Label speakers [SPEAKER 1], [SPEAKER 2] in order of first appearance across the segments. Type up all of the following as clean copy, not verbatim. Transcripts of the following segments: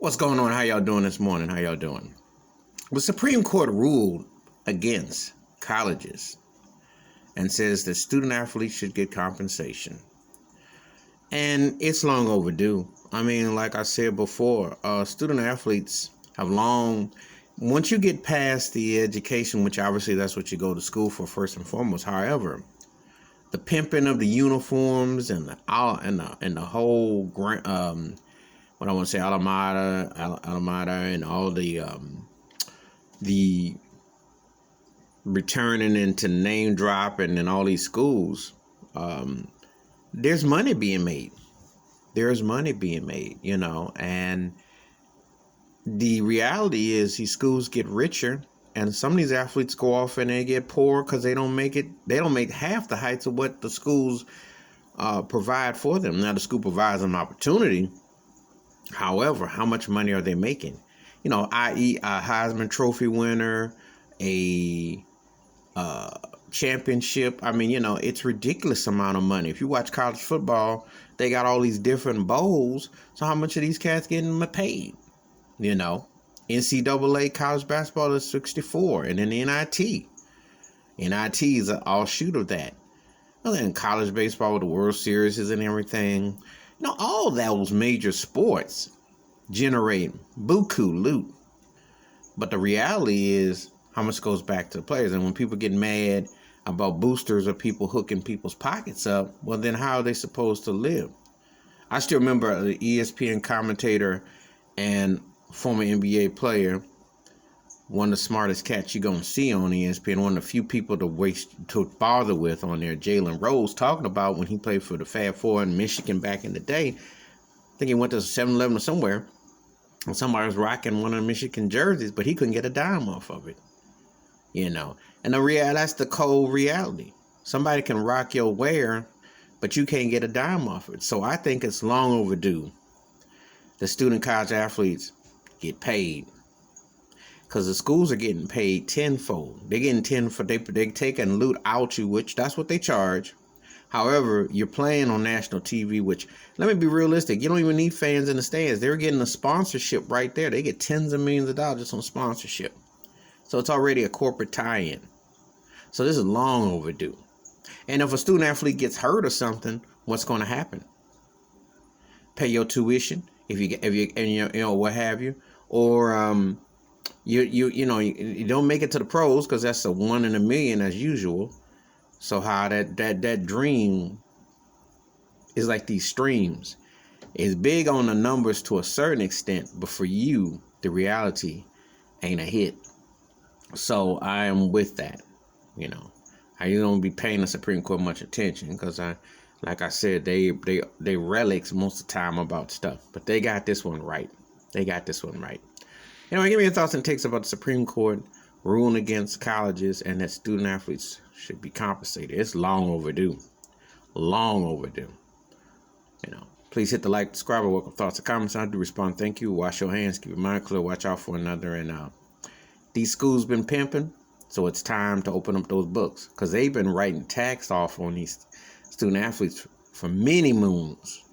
[SPEAKER 1] What's going on? How y'all doing this morning? How y'all doing? The Supreme Court ruled against colleges and says that student athletes should get compensation. And it's long overdue. I mean, like I said before, student athletes have once you get past the education, which obviously that's what you go to school for first and foremost. However, the pimping of the uniforms and the whole what I want to say, Alameda, and all the returning into name dropping and all these schools, there's money being made. There's money being made, and the reality is these schools get richer, and some of these athletes go off and they get poor because they don't make it. They don't make half the heights of what the schools provide for them. Now the school provides them opportunity. However, how much money are they making? I.e. a Heisman Trophy winner, a championship. I mean, it's ridiculous amount of money. If you watch college football, they got all these different bowls. So how much are these cats getting paid? NCAA college basketball is 64, and then NIT. NIT is an offshoot of that. And then college baseball with the World Series and everything. All those major sports generate buku loot. But the reality is how much goes back to the players. And when people get mad about boosters or people hooking people's pockets up, well, then how are they supposed to live? I still remember the ESPN commentator and former NBA player, one of the smartest cats you're going to see on ESPN, one of the few people to bother with on there, Jalen Rose, talking about when he played for the Fab Four in Michigan back in the day. I think he went to 7-Eleven or somewhere, and somebody was rocking one of the Michigan jerseys, but he couldn't get a dime off of it. And that's the cold reality. Somebody can rock your wear, but you can't get a dime off it. So I think it's long overdue. The student college athletes get paid. Because the schools are getting paid tenfold. They're getting tenfold. They're taking loot out you, which that's what they charge. However, you're playing on national TV, which, let me be realistic, you don't even need fans in the stands. They're getting a sponsorship right there. They get tens of millions of dollars just on sponsorship. So it's already a corporate tie-in. So this is long overdue. And if a student athlete gets hurt or something, what's going to happen? Pay your tuition, if you what have you, or you don't make it to the pros because that's a 1 in a million as usual. So how that dream is like these streams. It's big on the numbers to a certain extent, but for you, the reality ain't a hit. So I am with that. I don't be paying the Supreme Court much attention because like I said, they relics most of the time about stuff, but they got this one right. Anyway, give me your thoughts and takes about the Supreme Court ruling against colleges and that student athletes should be compensated. It's long overdue. Long overdue. Please hit the like, subscribe, or welcome thoughts and comments. I do respond. Thank you. Wash your hands. Keep your mind clear. Watch out for another. And these schools been pimping, so it's time to open up those books because they've been writing tax off on these student athletes for many moons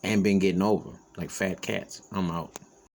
[SPEAKER 1] and been getting over like fat cats. I'm out.